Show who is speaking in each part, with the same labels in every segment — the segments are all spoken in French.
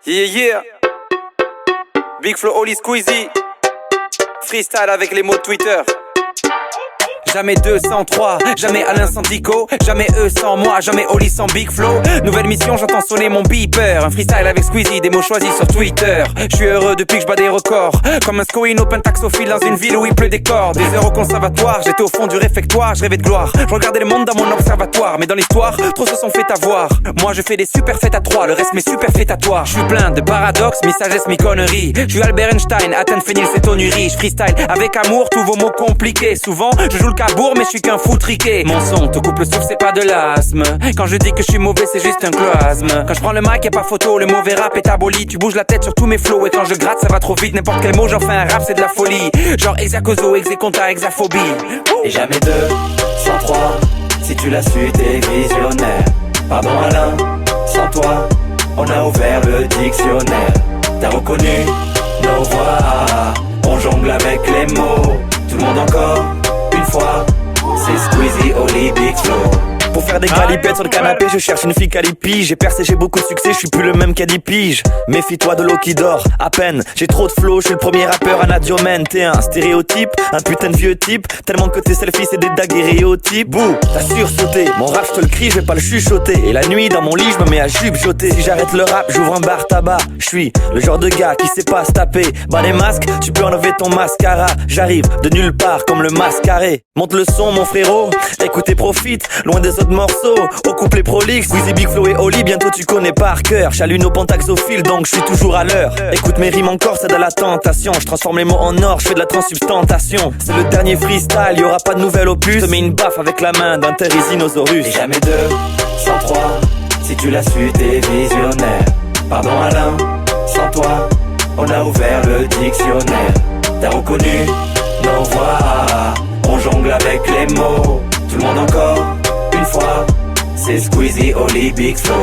Speaker 1: Yeah, yeah. Big Flo, Oli, Squeezie. Freestyle avec les mots de Twitter. Jamais 203, jamais Alain sans Dico, jamais eux sans moi, jamais Oli sans Big Flo. Nouvelle mission, j'entends sonner mon beeper. Un freestyle avec Squeezie, des mots choisis sur Twitter. Je suis heureux depuis que je bats des records. Comme un Scoin open taxophile dans une ville où il pleut des cordes. Des heures au conservatoire, j'étais au fond du réfectoire. Je rêvais de gloire, je regardais le monde dans mon observatoire. Mais dans l'histoire, trop se sont fait avoir. Moi je fais des super fêtes à trois, le reste m'est superfétatoire. Je suis plein de paradoxes, mi-sagesse, mi-conneries. Je suis Albert Einstein, atteindre Phénix, c'est onurie. Je freestyle avec amour, tous vos mots compliqués. Souvent, je joue le cabourg, mais je suis qu'un fou triqué. Mon son te coupe le souffle, c'est pas de l'asthme. Quand je dis que je suis mauvais, c'est juste un cloasme. Quand je prends le mic, y'a pas photo, le mauvais rap est aboli. Tu bouges la tête sur tous mes flows, et quand je gratte, ça va trop vite. N'importe quel mot, j'en fais un rap, c'est de la folie. Genre hexacoso, hexéconta, hexaphobie.
Speaker 2: Et jamais 203, si tu l'as su, t'es visionnaire. Pardon Alain, sans toi, on a ouvert le dictionnaire. T'as reconnu nos voix, on jongle avec les mots. Tout le monde encore, une fois, c'est Squeezie, Oli, Big Flo.
Speaker 3: Pour faire des galipettes sur le canapé, je cherche une fille qualipige. J'ai percé, j'ai beaucoup de succès, je suis plus le même qu'à 10 piges. Méfie-toi de l'eau qui dort, à peine. J'ai trop de flow, je suis le premier rappeur à Nadiomène. T'es un stéréotype, un putain de vieux type. Tellement que tes selfies c'est des daguerréotypes. Bouh, t'as sursauté, mon rap je te le crie, je vais pas le chuchoter. Et la nuit dans mon lit, je me mets à jupe-joter. Si j'arrête le rap, j'ouvre un bar tabac. Je suis le genre de gars qui sait pas se taper. Bah les masques, tu peux enlever ton mascara. J'arrive de nulle part comme le mascaré. Monte le son mon frérot, écoute et profite, loin des autres morceaux, au couplet prolixe. Squeezie, Big Flo et Oli, bientôt tu connais par cœur. J'allume au pentaxophile donc je suis toujours à l'heure. Écoute mes rimes encore, c'est de la tentation. Je transforme les mots en or, je fais de la transsubstantation. C'est le dernier freestyle, y'aura pas de nouvelles au plus. Je te mets une baffe avec la main d'un Therizinosaurus.
Speaker 2: Et jamais 203, si tu l'as su, t'es visionnaire. Pardon Alain, sans toi, on a ouvert le dictionnaire. T'as reconnu nos voix, on jongle avec les mots. Tout le monde encore, une fois, c'est Squeezie, Oli, Big Flo.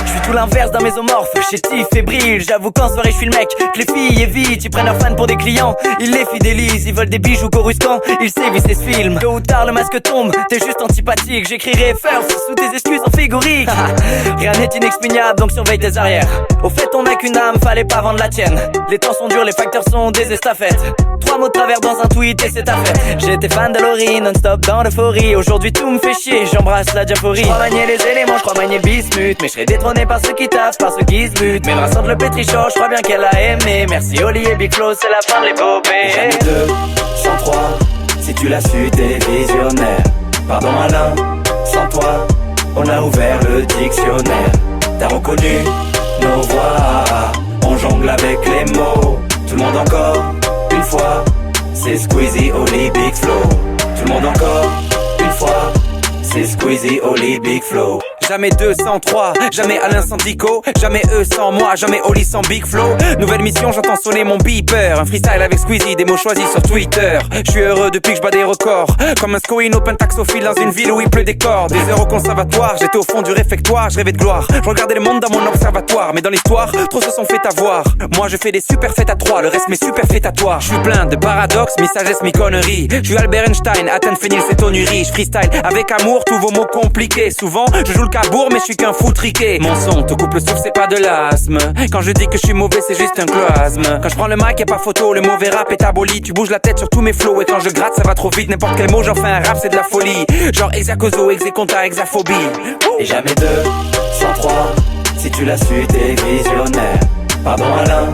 Speaker 3: Je suis tout l'inverse d'un mésomorphe, chétif, fébrile. J'avoue qu'en soirée je suis le mec que les filles évitent. Ils prennent leurs fans pour des clients, ils les fidélisent. Ils veulent des bijoux coruscants, ils sévissent et se filment. Tôt ou tard le masque tombe, t'es juste antipathique. J'écrirai first sous tes excuses en figurique. Rien n'est inexpugnable donc surveille tes arrières. Au fait on n'a qu'une âme, fallait pas vendre la tienne. Les temps sont durs, les facteurs sont des estafettes. 3 mots de travers dans un tweet et c'est ta fête. J'étais fan de Laurie, non-stop dans l'euphorie. Aujourd'hui tout me fait chier, j'embrasse la diaphorie. Je crois manier les éléments, je crois manier bismuth. Mais je serai détrôné par ceux qui taffent, par ceux qui se butent. Mais le rassemble le pétrichon, je crois bien qu'elle a aimé. Merci Oli et Big Flo, c'est la fin de l'épopée.
Speaker 2: Jamais 203, si tu l'as su, t'es visionnaire. Pardon Alain, sans toi, on a ouvert le dictionnaire. T'as reconnu nos voix, on jongle avec les mots. Tout le monde encore, une fois, c'est Squeezie, Oli, Big Flo. Tout le monde encore, une fois, c'est Squeezie, Oli, Big Flo.
Speaker 1: Jamais 203, jamais Alain sans Dico, jamais eux sans moi, jamais Oli sans Big Flo. Nouvelle mission, j'entends sonner mon beeper. Un freestyle avec Squeezie, des mots choisis sur Twitter. Je suis heureux depuis que je bats des records. Comme un Scoin open taxophile dans une ville où il pleut des cordes. Des heures au conservatoire, j'étais au fond du réfectoire. Je rêvais de gloire, je regardais le monde dans mon observatoire. Mais dans l'histoire, trop se sont fait avoir. Moi je fais des super fêtes à trois, le reste m'est superfétatoire. Je suis plein de paradoxes, mi-sagesse, mi-conneries. Je suis Albert Einstein, atteindre Phénix, c'est onurie. Je freestyle avec amour, tous vos mots compliqués. Souvent, je joue le cabourg, mais je suis qu'un fou triqué. Mon son te coupe le souffle, c'est pas de l'asthme. Quand je dis que je suis mauvais, c'est juste un cloasme. Quand je prends le mic, y'a pas photo, le mauvais rap est aboli. Tu bouges la tête sur tous mes flows, et quand je gratte, ça va trop vite. N'importe quel mot, j'en fais un rap, c'est de la folie. Genre hexacoso, hexéconta, hexaphobie.
Speaker 2: Et jamais 203, si tu l'as su, t'es visionnaire. Pardon Alain,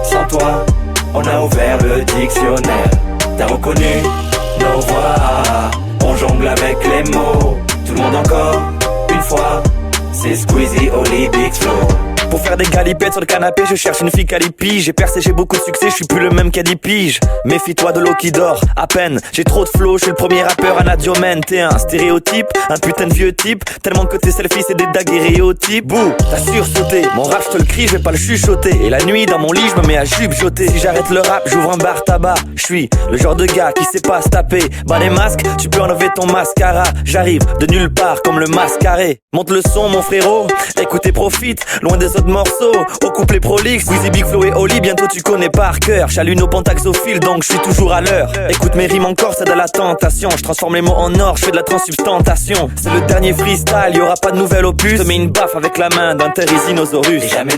Speaker 2: sans toi, on a ouvert le dictionnaire. T'as reconnu nos voix, on jongle avec les mots. Tout le monde encore, une fois, c'est Squeezie, Oli, Big Flo.
Speaker 3: Pour faire des galipettes sur le canapé, je cherche une fille qualipige. J'ai percé, j'ai beaucoup de succès, je suis plus le même qu'à 10 piges. Méfie-toi de l'eau qui dort, à peine. J'ai trop de flow, je suis le premier rappeur à Nadiomène. T'es un stéréotype, un putain de vieux type. Tellement que tes selfies c'est des daguerréotypes. Bouh, t'as sursauté, mon rap je te le crie, je vais pas le chuchoter. Et la nuit dans mon lit, je me mets à jupe-joter. Si j'arrête le rap, j'ouvre un bar tabac. Je suis le genre de gars qui sait pas se taper. Bah les masques, tu peux enlever ton mascara. J'arrive de nulle part comme le mascaré. Monte le son mon frérot, écoute et profite, loin des autres morceaux, au couplet prolixe. Squeezie, Big Flo et Oli, bientôt tu connais par cœur. J'allume au pentaxophile donc je suis toujours à l'heure. Écoute mes rimes encore, c'est de la tentation. Je transforme les mots en or, je fais de la transsubstantation. C'est le dernier freestyle, y'aura pas de nouvelles au plus. Je te mets une baffe avec la main d'un Therizinosaurus.
Speaker 2: Et jamais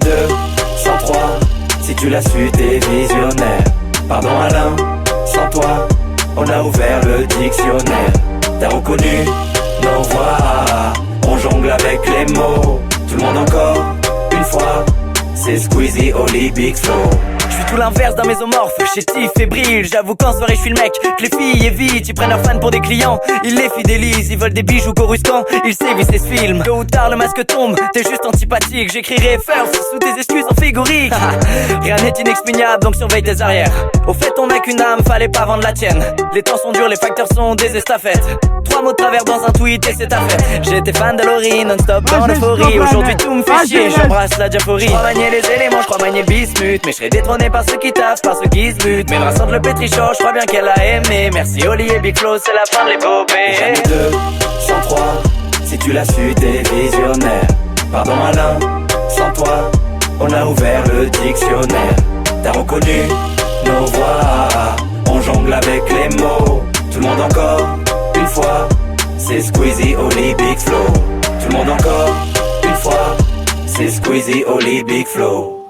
Speaker 2: 103, si tu l'as su t'es visionnaire. Pardon Alain, sans toi, on a ouvert le dictionnaire. T'as reconnu nos voix, on jongle avec les mots. Tout le monde encore, une fois, c'est Squeezie, Oli, Big Flo.
Speaker 3: Je suis tout l'inverse d'un mésomorphe, chétif, fébrile. J'avoue qu'en soirée je suis le mec, que les filles évitent. Ils prennent leurs fans pour des clients, ils les fidélisent. Ils veulent des bijoux Coruscant, ils sévissent et se filment. Tôt ou tard le masque tombe, t'es juste antipathique. J'écrirai first sous tes excuses en figurique. Rien n'est inexpugnable donc surveille tes arrières. Au fait on n'a qu'une âme, fallait pas vendre la tienne. Les temps sont durs, les facteurs sont des estafettes. 3 mots de travers dans un tweet et c'est ta fête. J'étais fan de Laurie, non-stop en euphorie. Aujourd'hui tout me fait chier, j'embrasse la diaphorie. Je crois manier les éléments, je crois manier bismuth. Mais je serai détrôné par ceux qui taffent, par ceux qui se butent. Mais le rassemble le pétrichon, je crois bien qu'elle a aimé. Merci Oli et Big Flo, c'est la fin de l'épopée.
Speaker 2: Jamais 2, 103, si tu l'as su t'es visionnaire. Pardon Alain, sans toi, on a ouvert le dictionnaire. T'as reconnu nos voix, on jongle avec les mots. Tout le monde encore, une fois, c'est Squeezie, Oli, Big Flo. Tout le monde encore, une fois, c'est Squeezie, Oli, Big Flo.